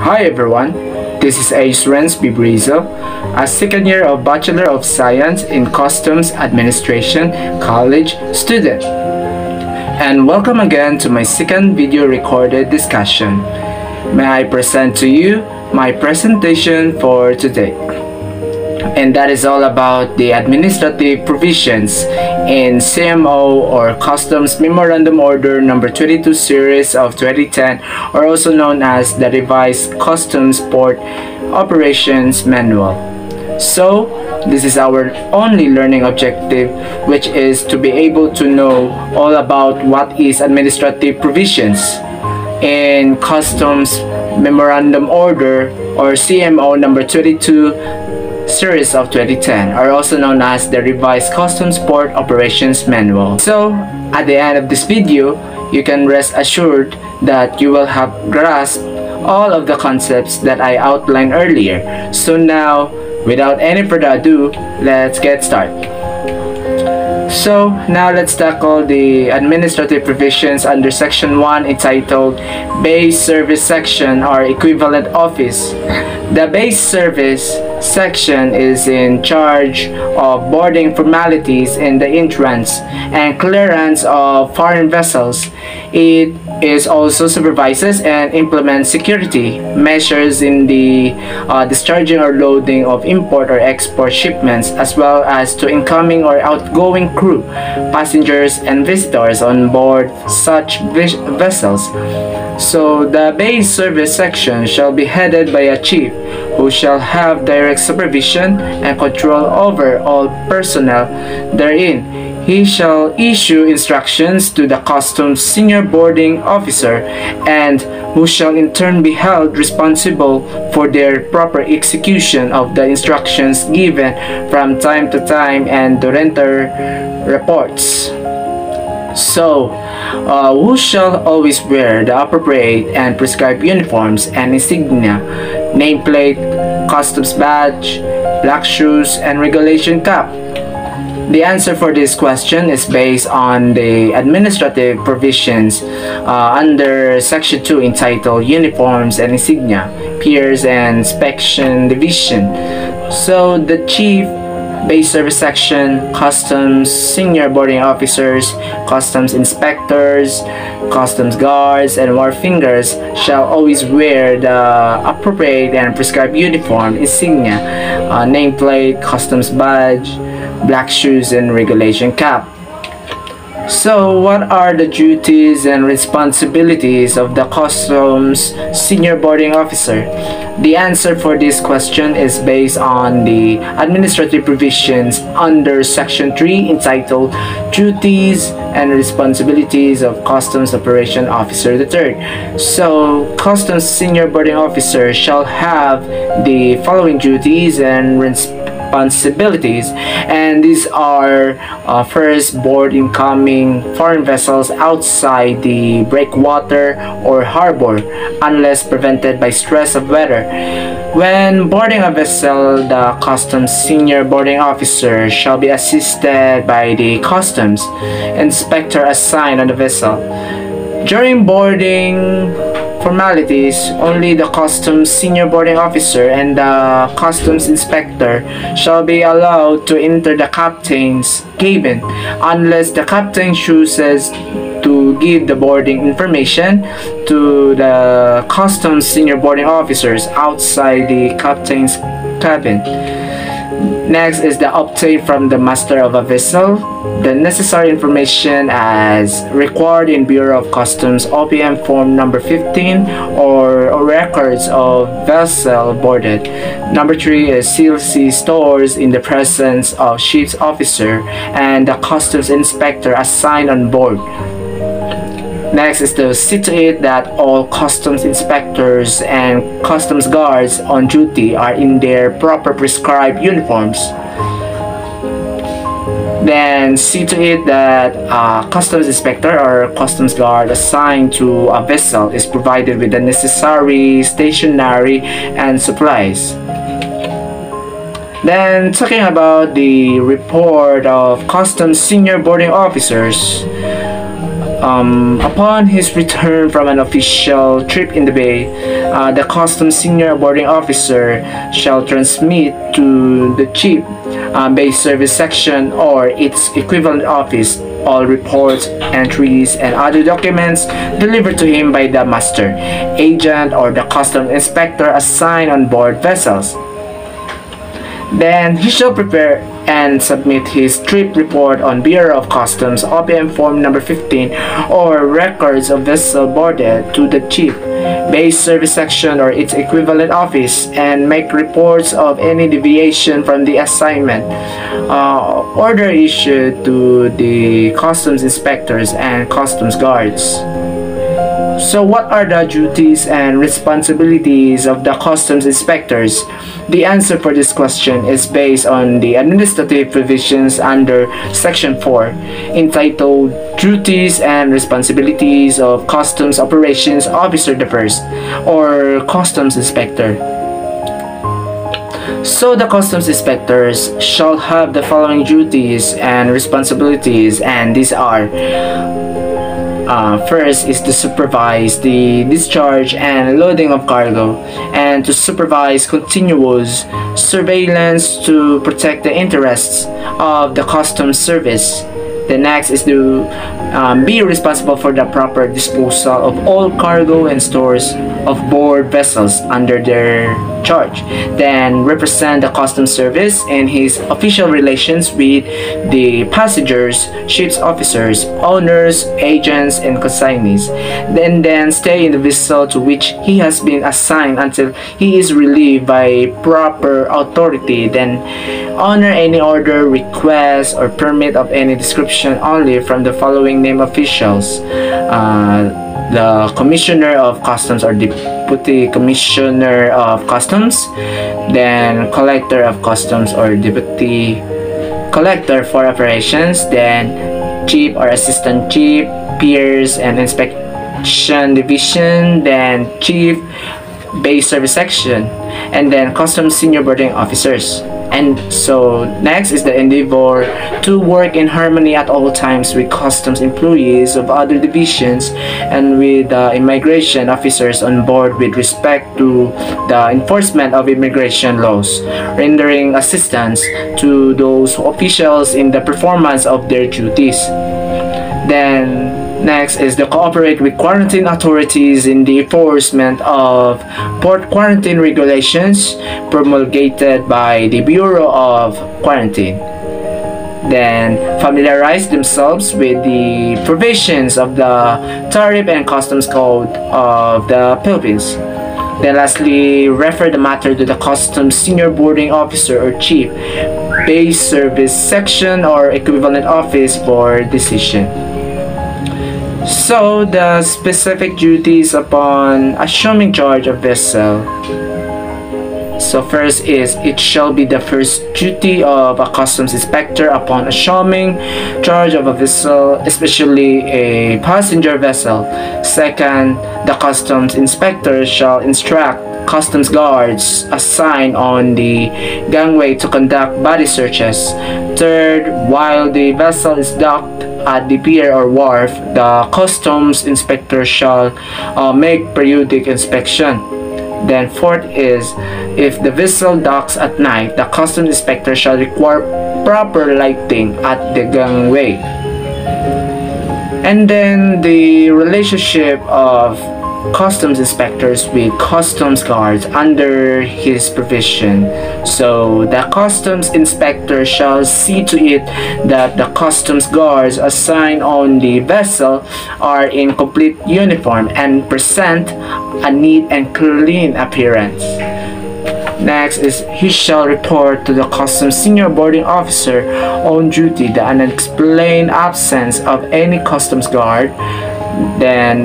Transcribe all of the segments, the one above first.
Hi everyone, this is Renz Brizo, a second year of Bachelor of Science in Customs Administration college student. And welcome again to my second video recorded discussion. May I present to you my presentation for today. And that is all about the administrative provisions in CMO or Customs Memorandum Order number 22 series of 2010, or also known as the Revised Customs Port Operations Manual. So this is our only learning objective, which is to be able to know all about what is administrative provisions in Customs Memorandum Order or CMO number 22 series of 2010, or also known as the Revised Customs Port Operations Manual. So at the end of this video, you can rest assured that you will have grasped all of the concepts that I outlined earlier. So now, without any further ado, let's get started. So now let's tackle the administrative provisions under section 1 entitled Base Service Section or Equivalent Office. The Base Service section is in charge of boarding formalities in the entrance and clearance of foreign vessels. It is also supervises and implements security measures in the discharging or loading of import or export shipments, as well as to incoming or outgoing crew, passengers, and visitors on board such vessels. So the base service section shall be headed by a chief, who shall have direct supervision and control over all personnel therein. He shall issue instructions to the customs senior boarding officer, and who shall in turn be held responsible for their proper execution of the instructions given from time to time and to render reports. So, who shall always wear the appropriate and prescribed uniforms and insignia, nameplate, customs badge, black shoes, and regulation cap? The answer for this question is based on the administrative provisions under section 2 entitled Uniforms and Insignia, Piers and Inspection Division. So the chief, base service section, customs senior boarding officers, customs inspectors, customs guards, and wharf fingers shall always wear the appropriate and prescribed uniform, insignia, nameplate, customs badge, black shoes, and regulation cap. So what are the duties and responsibilities of the customs senior boarding officer? The answer for this question is based on the administrative provisions under section 3 entitled Duties and Responsibilities of Customs Operation Officer III. So customs senior boarding officer shall have the following duties and responsibilities, and these are first, board incoming foreign vessels outside the breakwater or harbor unless prevented by stress of weather. When boarding a vessel, the customs senior boarding officer shall be assisted by the customs inspector assigned on the vessel. During boarding formalities, only the customs senior boarding officer and the customs inspector shall be allowed to enter the captain's cabin unless the captain chooses to give the boarding information to the customs senior boarding officers outside the captain's cabin. Next is the obtain from the master of a vessel the necessary information as required in Bureau of Customs OPM form number 15 or records of vessel boarded. Number 3 is CLC stores in the presence of ship's officer and the customs inspector assigned on board. Next is to see to it that all customs inspectors and customs guards on duty are in their proper prescribed uniforms. Then see to it that a customs inspector or customs guard assigned to a vessel is provided with the necessary stationery and supplies. Then talking about the report of customs senior boarding officers, Upon his return from an official trip in the Bay, the customs senior boarding officer shall transmit to the chief Bay service section or its equivalent office all reports, entries, and other documents delivered to him by the master, agent, or the customs inspector assigned on board vessels. Then he shall prepare and submit his trip report on Bureau of Customs OPM Form number 15 or records of vessel boarded to the chief base service section or its equivalent office and make reports of any deviation from the assignment order issued to the customs inspectors and customs guards. So what are the duties and responsibilities of the customs inspectors? The answer for this question is based on the administrative provisions under Section 4, entitled Duties and Responsibilities of Customs Operations Officer the First, or Customs Inspector. So the customs inspectors shall have the following duties and responsibilities, and these are: first is to supervise the discharge and loading of cargo, and to supervise continuous surveillance to protect the interests of the customs service. The next is to be responsible for the proper disposal of all cargo and stores of board vessels under their charge. Then represent the customs service in his official relations with the passengers, ship's officers, owners, agents, and consignees. Then stay in the vessel to which he has been assigned until he is relieved by proper authority. Then honor any order, request, or permit of any description only from the following named officials: the Commissioner of Customs or Deputy Commissioner of Customs, then Collector of Customs or Deputy Collector for Operations, then Chief or Assistant Chief, Peers and Inspection Division, then Chief, Base Service Section, and then Customs Senior Boarding Officers. And so next is the endeavor to work in harmony at all times with customs employees of other divisions and with immigration officers on board with respect to the enforcement of immigration laws, rendering assistance to those officials in the performance of their duties. Then next is to cooperate with quarantine authorities in the enforcement of port quarantine regulations promulgated by the Bureau of Quarantine. Then familiarize themselves with the provisions of the Tariff and Customs Code of the Philippines. Then lastly, refer the matter to the Customs Senior Boarding Officer or Chief, Base Service Section or equivalent office for decision. So, the specific duties upon assuming charge of vessel. So first is, it shall be the first duty of a customs inspector upon assuming charge of a vessel, especially a passenger vessel. Second, the customs inspector shall instruct customs guards assigned on the gangway to conduct body searches. Third, while the vessel is docked at the pier or wharf, the customs inspector shall make periodic inspection. Then fourth is, if the vessel docks at night, the customs inspector shall require proper lighting at the gangway. And then the relationship of customs inspectors with customs guards under his provision. So the customs inspector shall see to it that the customs guards assigned on the vessel are in complete uniform and present a neat and clean appearance. Next is, he shall report to the customs senior boarding officer on duty the unexplained absence of any customs guard. Then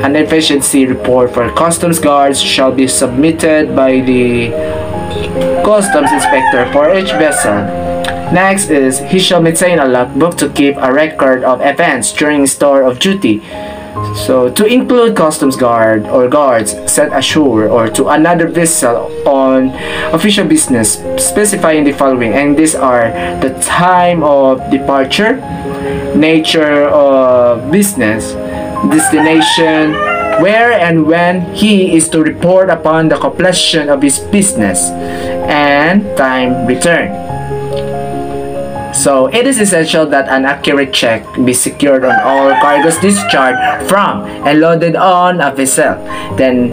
an efficiency report for customs guards shall be submitted by the customs inspector for each vessel. Next is, he shall maintain a logbook to keep a record of events during his tour of duty. So to include customs guard or guards sent ashore or to another vessel on official business, specifying the following, and these are the time of departure, nature of business, destination, where and when he is to report upon the completion of his business, and time return. So it is essential that an accurate check be secured on all cargoes discharged from and loaded on a vessel. Then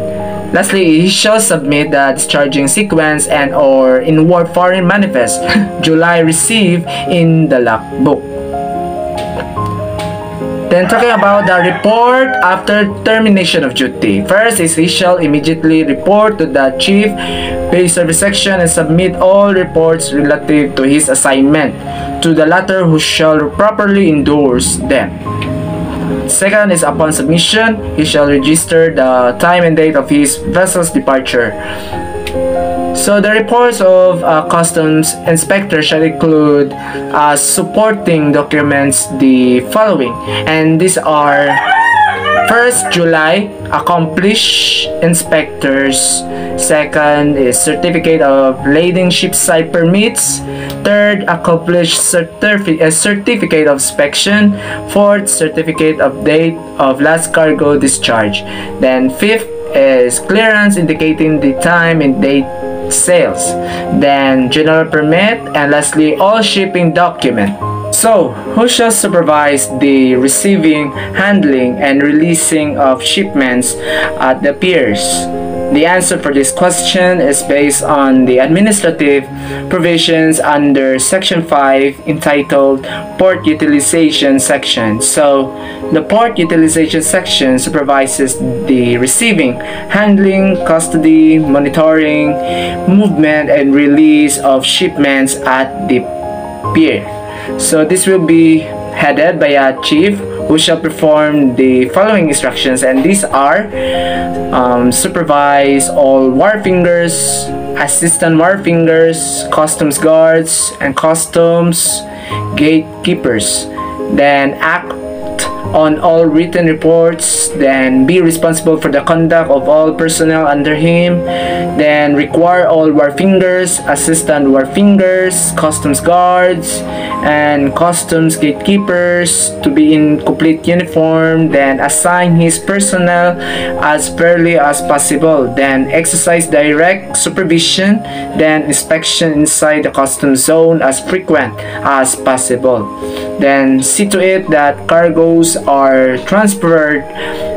lastly, he shall submit the discharging sequence and or inward foreign manifest July received in the logbook. Then talking about the report after termination of duty. First is he shall immediately report to the Chief Pay Service Section and submit all reports relative to his assignment to the latter, who shall properly endorse them. Second is upon submission, he shall register the time and date of his vessel's departure. So the reports of customs inspector shall include supporting documents the following, and these are: first, July, accomplished inspectors. Second is certificate of lading ship side permits. Third, accomplished certificate of inspection. Fourth, certificate of date of last cargo discharge. Then fifth is clearance indicating the time and date sales. Then general permit, and lastly all shipping document. So, who shall supervise the receiving, handling, and releasing of shipments at the piers? The answer for this question is based on the administrative provisions under Section 5 entitled Port Utilization Section. So, the Port Utilization Section supervises the receiving, handling, custody, monitoring, movement, and release of shipments at the pier. So, this will be headed by a chief who shall perform the following instructions, and these are supervise all wharfingers, assistant wharfingers, customs guards, and customs gatekeepers. Then act on all written reports, then be responsible for the conduct of all personnel under him, then require all wharfingers, assistant wharfingers, customs guards, and customs gatekeepers to be in complete uniform, then assign his personnel as fairly as possible, then exercise direct supervision, then inspection inside the customs zone as frequent as possible, then see to it that cargoes are transferred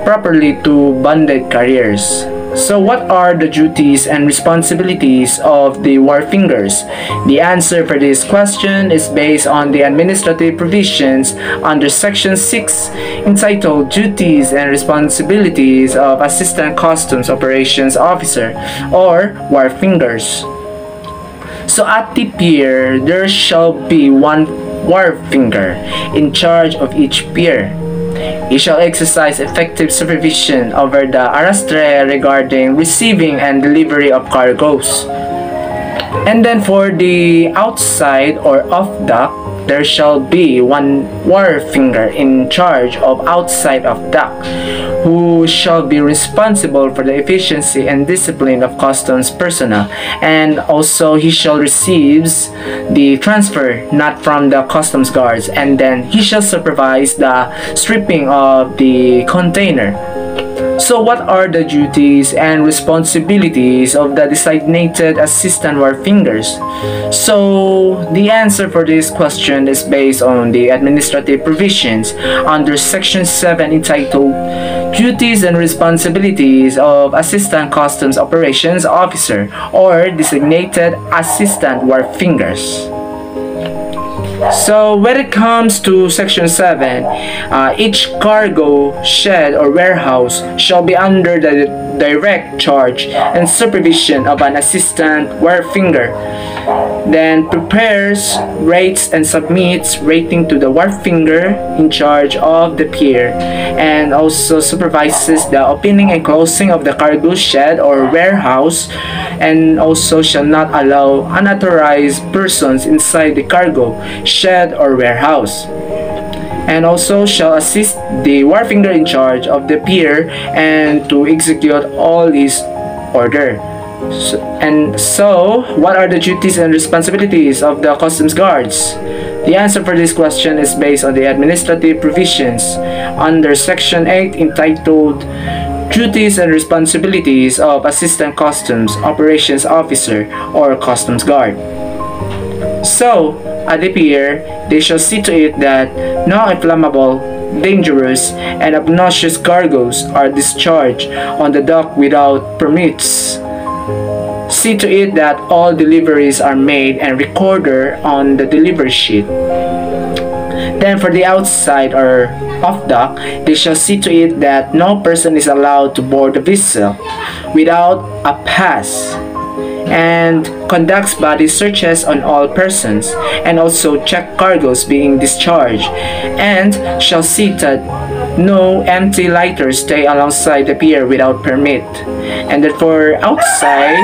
properly to bonded carriers. So what are the duties and responsibilities of the wharfingers? The answer for this question is based on the administrative provisions under Section 6 entitled Duties and Responsibilities of Assistant Customs Operations Officer or wharfingers. So at the pier, there shall be one wharfinger in charge of each pier. He shall exercise effective supervision over the arrastre regarding receiving and delivery of cargoes. And then for the outside or off-dock, there shall be one wharfinger in charge of outside of dock, who shall be responsible for the efficiency and discipline of customs personnel, and also he shall receive the transfer not from the customs guards, and then he shall supervise the stripping of the container. So what are the duties and responsibilities of the designated assistant wharfingers? So the answer for this question is based on the administrative provisions under Section 7 entitled Duties and Responsibilities of Assistant Customs Operations Officer or Designated Assistant Wharfingers. So when it comes to Section 7, each cargo, shed, or warehouse shall be under the direct charge and supervision of an assistant wharfinger. Then prepares, rates, and submits rating to the wharfinger in charge of the pier, and also supervises the opening and closing of the cargo shed or warehouse, and also shall not allow unauthorized persons inside the cargo shed or warehouse, and also shall assist the wharfinger in charge of the pier and to execute all his order. So what are the duties and responsibilities of the customs guards? The answer for this question is based on the administrative provisions under Section 8 entitled Duties and Responsibilities of Assistant Customs Operations Officer or Customs Guard. So, at the pier, they shall see to it that no inflammable, dangerous, and obnoxious cargoes are discharged on the dock without permits. See to it that all deliveries are made and recorded on the delivery sheet. Then for the outside or off dock, they shall see to it that no person is allowed to board the vessel without a pass, and conducts body searches on all persons, and also check cargoes being discharged, and shall see that no empty lighters stay alongside the pier without permit. And then for outside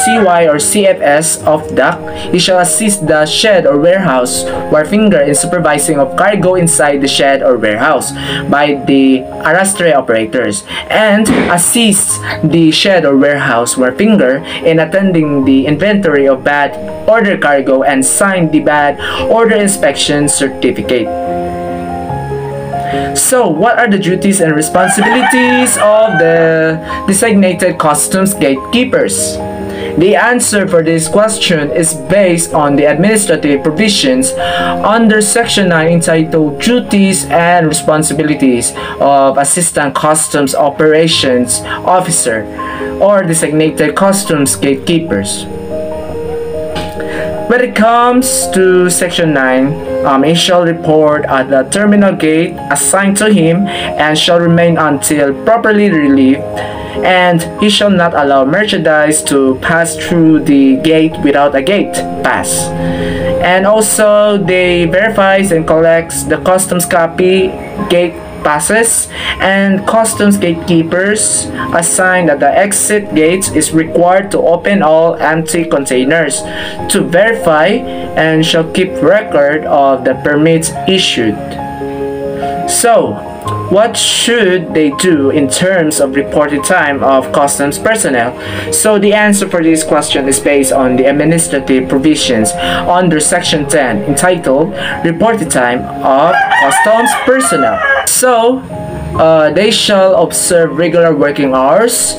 CY or CFS of dock, he shall assist the shed or warehouse wharfinger in supervising of cargo inside the shed or warehouse by the arrastre operators, and assist the shed or warehouse wharfinger in attending the inventory of bad order cargo and sign the bad order inspection certificate. So, what are the duties and responsibilities of the designated customs gatekeepers? The answer for this question is based on the administrative provisions under Section 9 entitled Duties and Responsibilities of Assistant Customs Operations Officer or Designated Customs Gatekeepers. When it comes to Section 9, he shall report at the terminal gate assigned to him and shall remain until properly relieved, and he shall not allow merchandise to pass through the gate without a gate pass. And also, they verifies and collects the customs copy gate passes, and customs gatekeepers assigned at the exit gates is required to open all empty containers to verify and shall keep record of the permits issued. So, what should they do in terms of reported time of customs personnel? So the answer for this question is based on the administrative provisions under Section 10 entitled Reported Time of Customs Personnel. So they shall observe regular working hours,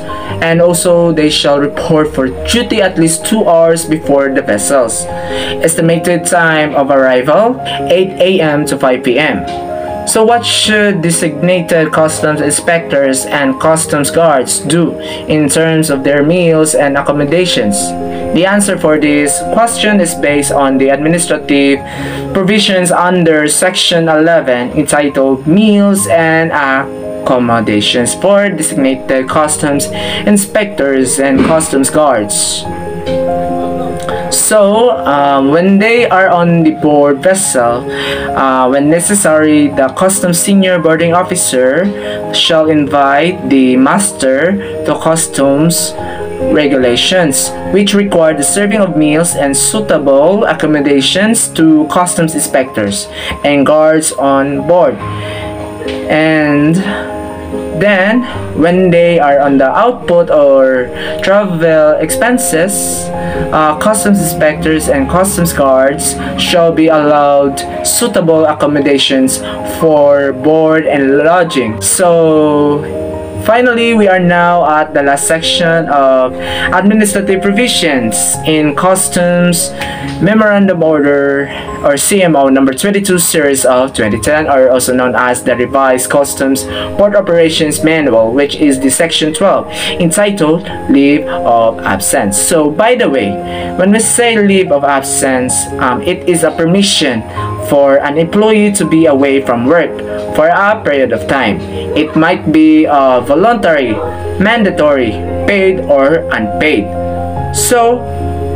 and also they shall report for duty at least 2 hours before the vessels. Estimated time of arrival 8 a.m. to 5 p.m. So what should designated customs inspectors and customs guards do in terms of their meals and accommodations? The answer for this question is based on the administrative provisions under Section 11 entitled Meals and Accommodations for Designated Customs Inspectors and Customs Guards. So, when they are on the board vessel, when necessary, the customs senior boarding officer shall invite the master to customs regulations, which require the serving of meals and suitable accommodations to customs inspectors and guards on board. And then, when they are on the output or travel expenses, customs inspectors and customs guards shall be allowed suitable accommodations for board and lodging. So, finally, we are now at the last section of administrative provisions in Customs Memorandum Order or CMO number 22 series of 2010, or also known as the Revised Customs Port Operations Manual, which is the section 12 entitled Leave of Absence. So by the way, when we say leave of absence, it is a permission for an employee to be away from work for a period of time. It might be voluntary, mandatory, paid, or unpaid. So,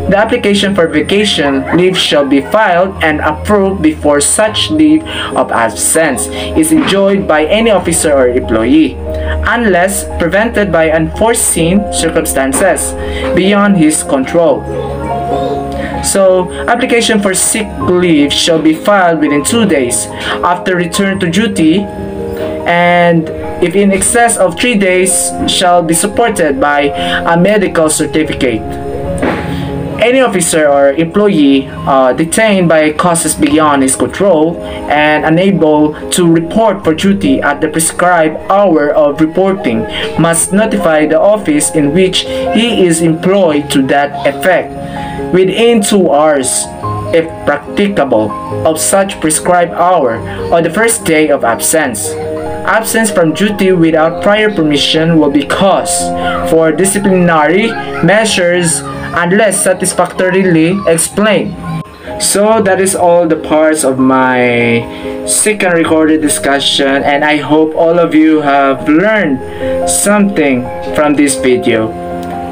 the application for vacation leave shall be filed and approved before such leave of absence is enjoyed by any officer or employee, unless prevented by unforeseen circumstances beyond his control. So, application for sick leave shall be filed within 2 days after return to duty, and if in excess of 3 days, shall be supported by a medical certificate. any officer or employee detained by causes beyond his control and unable to report for duty at the prescribed hour of reporting must notify the office in which he is employed to that effect within 2 hours, if practicable, of such prescribed hour on the first day of absence. Absence from duty without prior permission will be cause for disciplinary measures unless satisfactorily explained. So that is all the parts of my second recorded discussion, and I hope all of you have learned something from this video.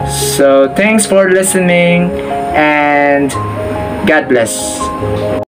So thanks for listening and God bless.